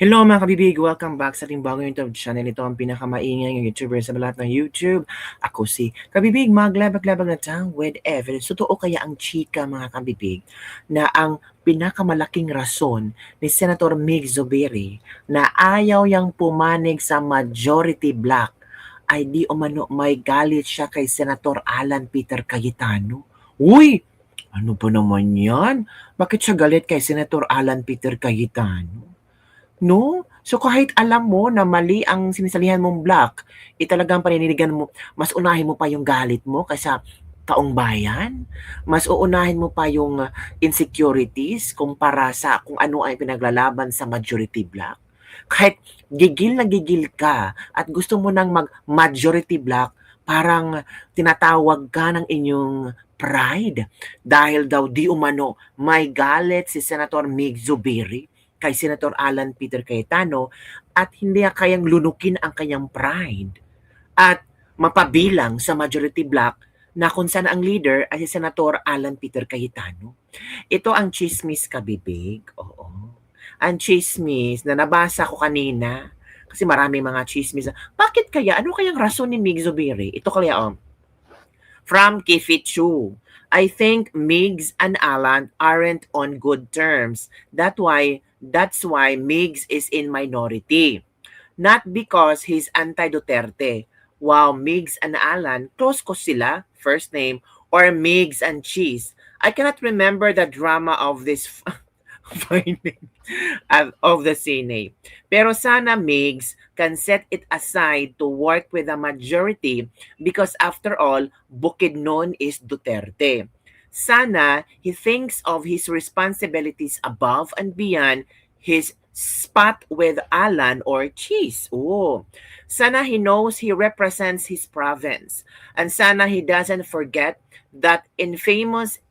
Hello mga kabibig! Welcome back sa ating bagong YouTube channel. Ito ang pinakamaingay ng YouTuber sa lahat ng YouTube. Ako si Kabibig, maglabag-labag na tang with evidence. Totoo kaya ang chika mga kabibig na ang pinakamalaking rason ni Senator Mig Zubiri na ayaw yang pumanig sa majority block ay di umano may galit siya kay Senator Alan Peter Cayetano. Uy! Ano ba naman yan? Bakit siya galit kay Senator Alan Peter Cayetano? No? So kahit alam mo na mali ang sinisalihan mong block, talagang panindigan mo, mas unahin mo pa yung galit mo kaysa taong bayan? Mas uunahin mo pa yung insecurities kumpara sa kung ano ay pinaglalaban sa majority block? Kahit gigil na gigil ka at gusto mo nang mag-majority block, parang tinatawag ka ng inyong pride dahil daw di umano may galit si Senator Mig Zubiri kay Senator Alan Peter Cayetano at hindi niya kayang lunukin ang kanyang pride at mapabilang sa majority block na kung saan ang leader ay si Senator Alan Peter Cayetano. Ito ang chismis kabibig. Oo. Ang chismis na nabasa ko kanina kasi marami mga chismis. Bakit kaya? Ano kayang rason ni Mig Zubiri? Ito kaya from Kifichu. I think Migs and Alan aren't on good terms. That's why Migs is in minority. Not because he's anti-Duterte. Wow, Migs and Alan, close ko sila, first name, or Migs and Cheese. I cannot remember the drama of this of the Senate. Pero sana Migs can set it aside to work with the majority because after all, Bukidnon is Duterte. Sana he thinks of his responsibilities above and beyond his spot with Alan or Cheese. Oh. Sana he knows he represents his province. And sana he doesn't forget that infamous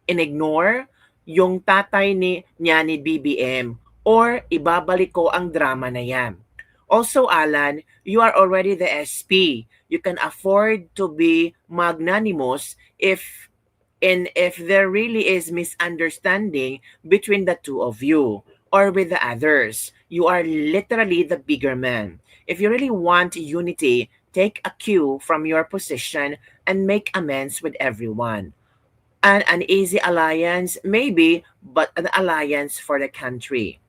ignore yung tatay niya ni BBM or ibabalik ko ang drama na yan. Also, Alan, you are already the SP. You can afford to be magnanimous if there really is misunderstanding between the two of you or with the others. You are literally the bigger man. If you really want unity, take a cue from your position and make amends with everyone. An easy alliance, maybe, but an alliance for the country.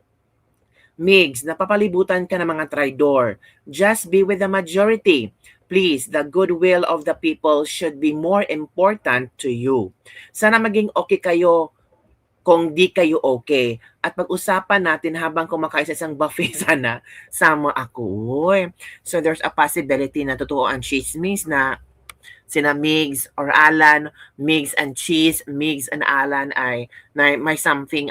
Migs, napapalibutan ka ng mga traidor. Just be with the majority. Please, the goodwill of the people should be more important to you. Sana maging okay kayo kung di kayo okay. At pag-usapan natin habang kumakain sa isang buffet sana, sama ako. So there's a possibility na totoo ang chismis na sina Migs or Alan, Migs and Cheese, Migs and Alan ay may something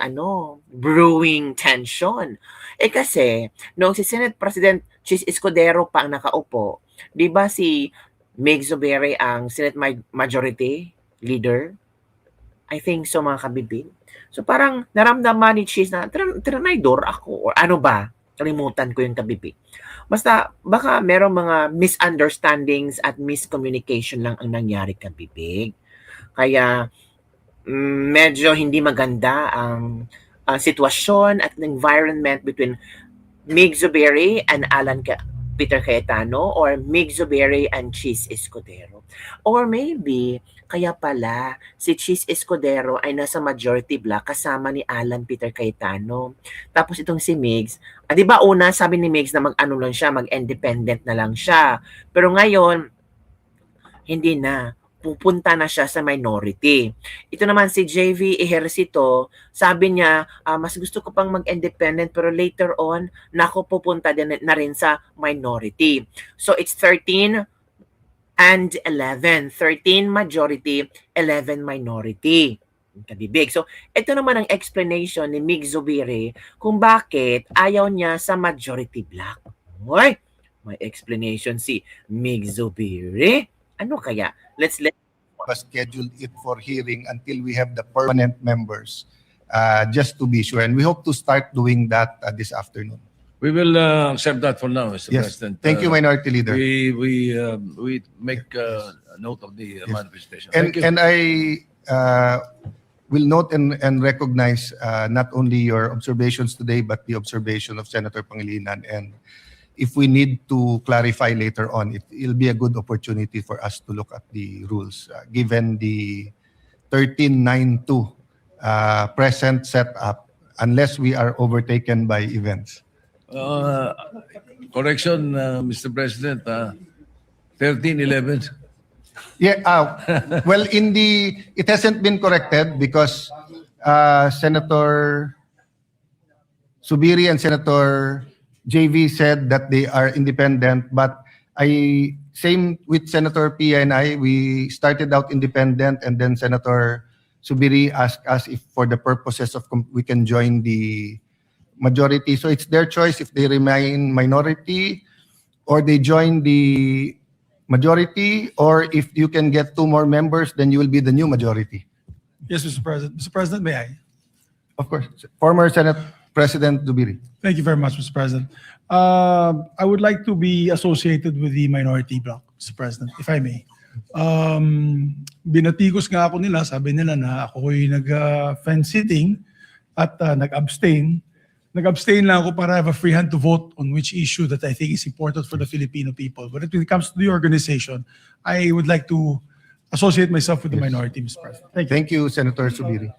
brewing tension. Kasi noong si Senate President Cheese Escudero pa ang nakaupo, 'di ba si Mig Zubiri ang Senate Majority Leader? I think so mga kabibig. So parang naramdaman ni Cheese na trinaydor ako or ano ba? Kalimutan ko yung kabibig. Basta baka merong mga misunderstandings at miscommunication lang ang nangyari kabibig. Kaya medyo hindi maganda ang sitwasyon at environment between Mig Zubiri and Alan Peter Cayetano or Mig Zubiri and Cheese Escudero. Or maybe, kaya pala si Cheese Escudero ay nasa majority block kasama ni Alan Peter Cayetano. Tapos itong si Migs, di ba una sabi ni Migs na mag-ano lang siya, mag-independent na lang siya. Pero ngayon, hindi na. Pupunta na siya sa minority. Ito naman si JV Ejercito, sabi niya, mas gusto ko pang mag-independent pero later on, pupunta din na rin sa minority. So it's 13 and 11. 13 majority, 11 minority. Kabibig. So, ito naman ang explanation ni Mig Zubiri kung bakit ayaw niya sa majority block. Uy, may explanation si Mig Zubiri. Ano kaya? Let's schedule it for hearing until we have the permanent members, just to be sure. And we hope to start doing that this afternoon. We will accept that for now, Mr. Yes. President. Thank you, Minority Leader. We make a note of the manifestation. And, Thank you. and I will note and recognize not only your observations today, but the observation of Senator Pangilinan. And if we need to clarify later on, it'll be a good opportunity for us to look at the rules, given the 1392 present setup, unless we are overtaken by events. Correction, Mr. President, 1311. Yeah, well, it hasn't been corrected because Senator Subiri and Senator JV said that they are independent, but same with Senator Pia and I, we started out independent, and then Senator Subiri asked us if for the purposes of we can join the majority. So it's their choice if they remain minority or they join the majority, or if you can get 2 more members, then you will be the new majority. Yes, Mr. President. Mr. President, may I? Of course. Former Senate President Dubiri. Thank you very much, Mr. President. I would like to be associated with the minority bloc, Mr. President, if I may. Binatigos nga ako nila, sabi nila na ako yung nag-fence sitting at nag-abstain. Nag-abstain lang ako para have a free hand to vote on which issue that I think is important for the Filipino people. But when it comes to the organization, I would like to associate myself with the minority, Mr. President. Thank you. Thank you, Senator Subiri.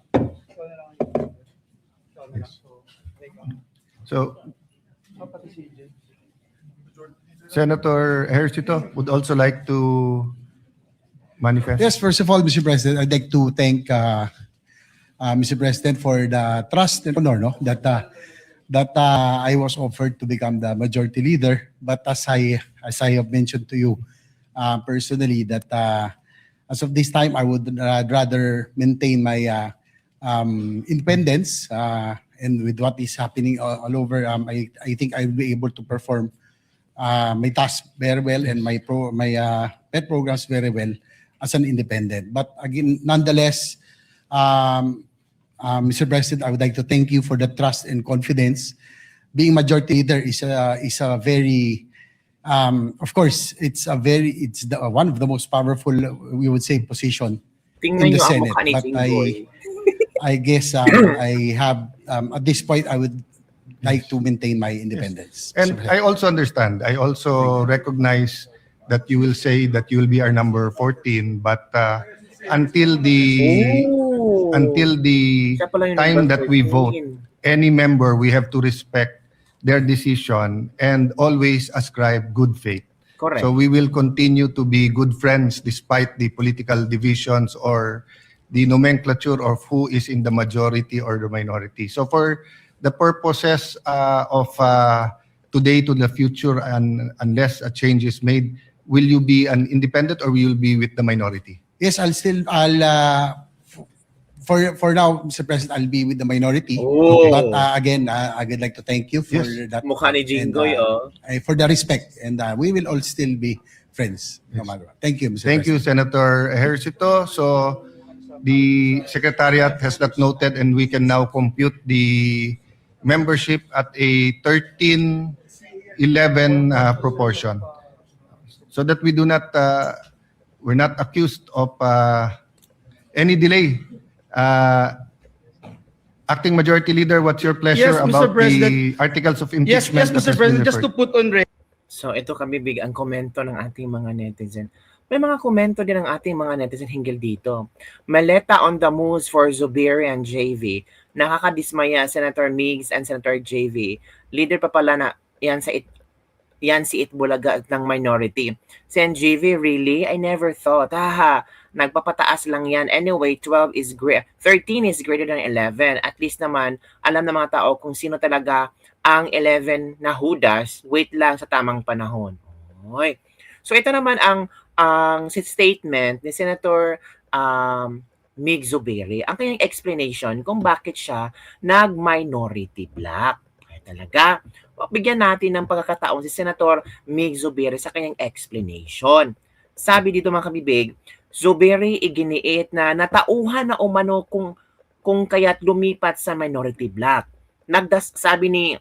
Yes. So, Senator Ejercito would also like to manifest. Yes, first of all, Mr. President, I'd like to thank Mr. President for the trust and honor that I was offered to become the majority leader. But as I have mentioned to you personally, that as of this time, I would rather maintain my independence. And with what is happening all over, I think I'll be able to perform my task very well and my pet programs very well as an independent. But again, nonetheless, Mr. President, I would like to thank you for the trust and confidence. Being majority leader is a very, of course, it's one of the most powerful, we would say, position Tingnan in the niyo ang Senate. mukha ni But Jinggoy. I guess I have, at this point, I would like to maintain my independence. And I also understand. I also recognize that you will say that you will be our number 14, but until the Oh. Siya pala yung time number that we 13. vote, any member, we have to respect their decision and always ascribe good faith. Correct. So we will continue to be good friends despite the political divisions or the nomenclature of who is in the majority or the minority. So for the purposes of today to the future, and unless a change is made, will you be an independent or will you be with the minority? Yes, for now, Mr. President, I'll be with the minority. Oh. But again, I would like to thank you for Yes. that. Mukha ni Jinggoy, and, for the respect. And we will all still be friends, no matter what. Thank you, Mr. Thank you, President. Senator Ejercito. So the Secretariat has that noted, and we can now compute the membership at a 13-11 proportion. So that we do not, we're not accused of any delay. Acting Majority Leader, what's your pleasure Yes, Mr. about the President. articles of Yes, impeachment? yes, that has Mr. been President, just to referred? put on record. So ito kami big ang komento ng ating mga netizen. May mga komento din ng ating mga netizen hinggil dito. Maleta on the moves for Zubiri and JV. Nakakadismaya Senator Migs and Senator JV. Leader pa pala na yan si Itbulaga ng minority. Sen JV, really? I never thought. Haha, nagpapataas lang yan. Anyway, 13 is greater than 11. At least naman, alam ng mga tao kung sino talaga ang 11 na Judas. Wait lang sa tamang panahon. Oy. So ito naman ang statement ni Senator Mig Zubiri. Ang kanyang explanation kung bakit siya nag-minority block. Ay, talaga. Bigyan natin ng pagkakataon si Senator Mig Zubiri sa kanyang explanation. Sabi dito mga kabibig, Zubiri iginiit na natauhan na umano kung kaya't lumipat sa minority block. Sabi ni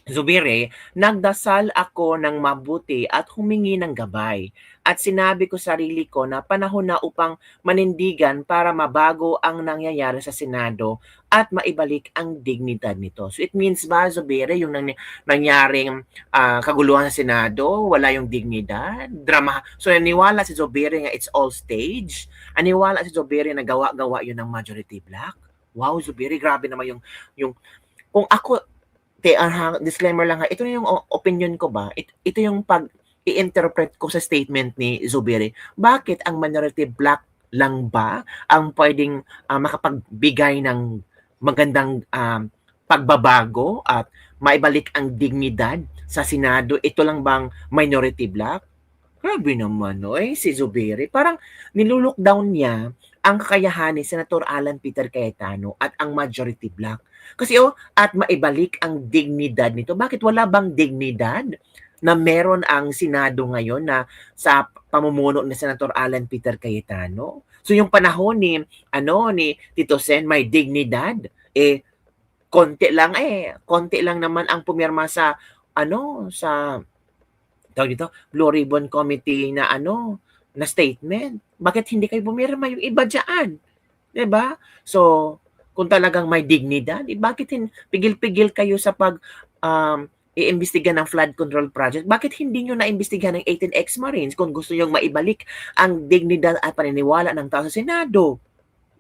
Zubiri, nagdasal ako ng mabuti at humingi ng gabay. At sinabi ko sarili ko na panahon na upang manindigan para mabago ang nangyayari sa Senado at maibalik ang dignidad nito. So it means ba, Zubiri, yung nangyaring kaguluhan sa Senado, wala yung dignidad, drama. So naniwala si Zubiri nga it's all stage. Aniwala si Zubiri na gawa-gawa yun ng majority black. Wow, Zubiri, grabe naman yung kung ako, disclaimer lang ha, ito yung opinion ko ba? Ito yung i-interpret ko sa statement ni Zubiri. Bakit ang minority black lang ba ang pwedeng makapagbigay ng magandang pagbabago at maibalik ang dignidad sa Senado? Ito lang bang minority black? Grabe naman, no? Si Zubiri, parang nilulockdown niya ang kakayahan ni Senator Alan Peter Cayetano at ang majority black. Kasi at maibalik ang dignidad nito. Bakit wala bang dignidad na meron ang Senado ngayon na sa pamumuno ni Senator Alan Peter Cayetano? So yung panahon ni Tito Sen may dignidad, konti lang naman ang pumirma sa sa tawag dito, Blue Ribbon Committee na na statement. Bakit hindi kayo bumirma yung iba diyan? 'Di ba? So kung talagang may dignidad, bakit pigil-pigil kayo sa pag iimbestiga ng flood control project? Bakit hindi nyo naimbestigahan ng 18 ex-Marines kung gusto nyo maibalik ang dignidad at paniniwala ng tao sa Senado?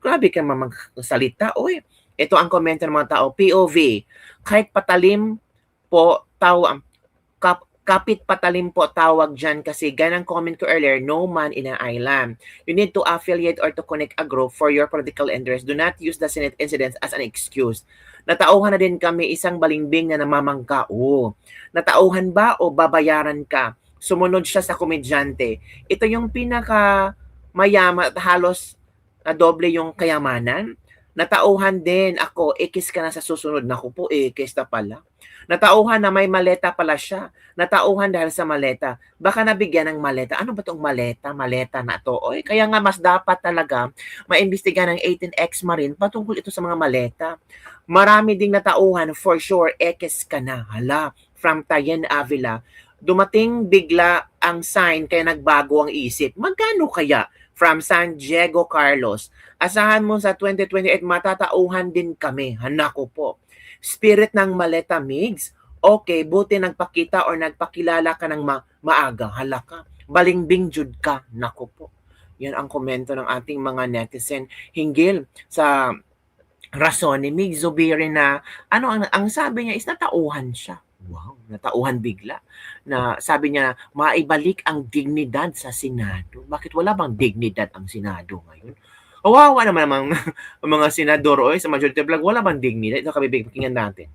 Grabe ka magsalita. Uy, ito ang komento ng mga tao. POV, kahit patalim po, kapit patalim po tawag dyan kasi ganang comment ko earlier, no man in an island. You need to affiliate or to connect a group for your political interest. Do not use the Senate incidents as an excuse. Natauhan na din kami isang balimbing na namamangka. Natauhan ba o babayaran ka? Sumunod siya sa komedyante. Ito yung pinaka mayaman, halos na doble yung kayamanan. Natauhan din ako, ikis ka na sa susunod. Naku po, ikis na pala. Natauhan na may maleta pala siya. Natauhan dahil sa maleta. Baka nabigyan ng maleta. Ano ba itong maleta? Maleta na to. Kaya nga mas dapat talaga maimbestiga ng 18 ex-Marine patungkol ito sa mga maleta. Marami ding natauhan, for sure, ekes ka na. Hala, from Tayen Avila. Dumating bigla ang sign kaya nagbago ang isip. Magkano kaya? From San Diego Carlos. Asahan mo sa 2028 matatauhan din kami. Hanako po. Spirit ng maleta, Migs. Okay, buti nagpakita or nagpakilala ka ng maaga. Hala ka. Balingbing jud ka. Nako po. Yan ang komento ng ating mga netizen hinggil sa rason ni Mig Zubiri na ang sabi niya is natauhan siya. Wow, natauhan bigla. Na sabi niya maibalik ang dignidad sa Senado. Bakit wala bang dignidad ang Senado ngayon? Wawa naman ang mga senador sa majority vlog, wala bang dignidad? Ito pakinggan natin.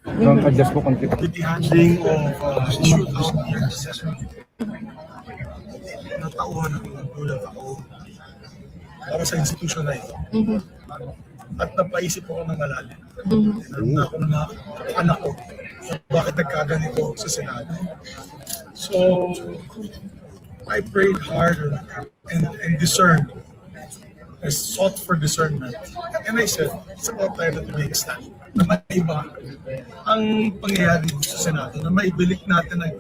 With the handling of issues natauhan ako, nagulat ako para sa institusyon na ito. At napaisip ako ng malalim. Tinanong ako ng anak ko, bakit nagkaganito sa Senado? So, I prayed hard and discerned. I sought for discernment. And I said, it's about time that we make a stand. Na maiba ang pangyayari sa Senado, na maibilik natin ang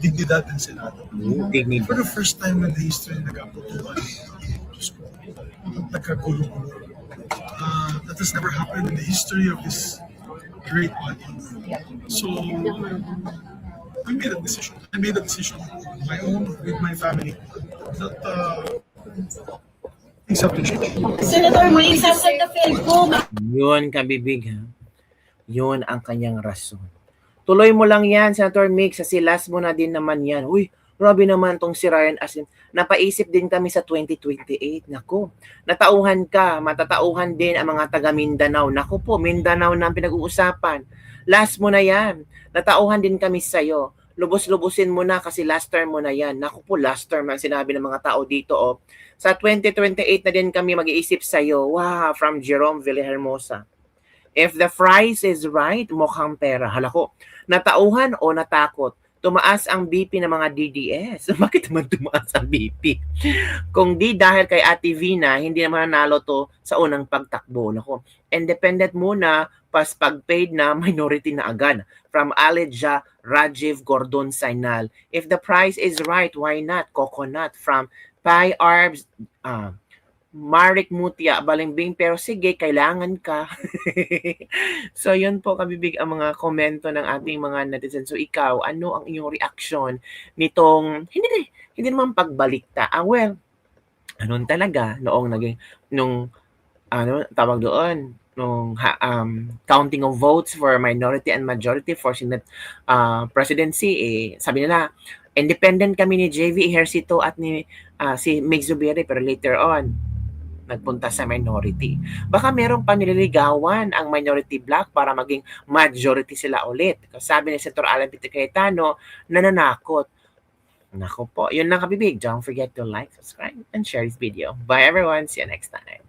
dignidad ng Senado. For the first time in the history, nag-aputuan. Nagkagulo-gulo. That has never happened in the history of this great body. So, I made a decision. I made a decision on my own, with my family, that things have to change. Senator, may isa sa the Philco. Yun, kabibig ha. Yun ang kanyang rason. Tuloy mo lang yan, Senator Mix, kasi last mo na din naman yan. Uy, grabe naman tong si Ryan Asin. Napaisip din kami sa 2028. Nako, natauhan ka, matatauhan din ang mga taga Mindanao. Nako po, Mindanao na ang pinag-uusapan. Last mo na yan. Natauhan din kami sa'yo. Lubos-lubusin mo na kasi last term mo na yan. Naku po, last term ang sinabi ng mga tao dito. Sa 2028 na din kami mag-iisip sa'yo. Wow, from Jerome Villahermosa. If the price is right, mukhang pera. Hala ko, natauhan o natakot? Tumaas ang BP ng mga DDS. Bakit naman tumaas ang BP? Kung di dahil kay Ate Vina, hindi naman nanalo to sa unang pagtakbo. Nako, independent muna pas pag paid na, minority na agad. From Aleja Rajiv Gordon Sainal. If the price is right, why not? Coconut. From Pai Arbs, Marik Mutia, Balimbing, pero sige, kailangan ka. So, yun po, kabibig ang mga komento ng ating mga netizens. So, ikaw, ano ang iyong reaksyon nitong, hindi naman pagbalikta. Well, anong talaga, nung tawag doon, nung counting of votes for minority and majority for Senate presidency, sabi nila, independent kami ni JV Ejercito at ni si Mig Zubiri, pero later on, nagpunta sa minority. Baka meron pa nililigawan ang minority bloc para maging majority sila ulit. Sabi ni Senator Alan Peter Cayetano, nananakot. Nako po, yun lang kabibig. Don't forget to like, subscribe, and share this video. Bye everyone. See you next time.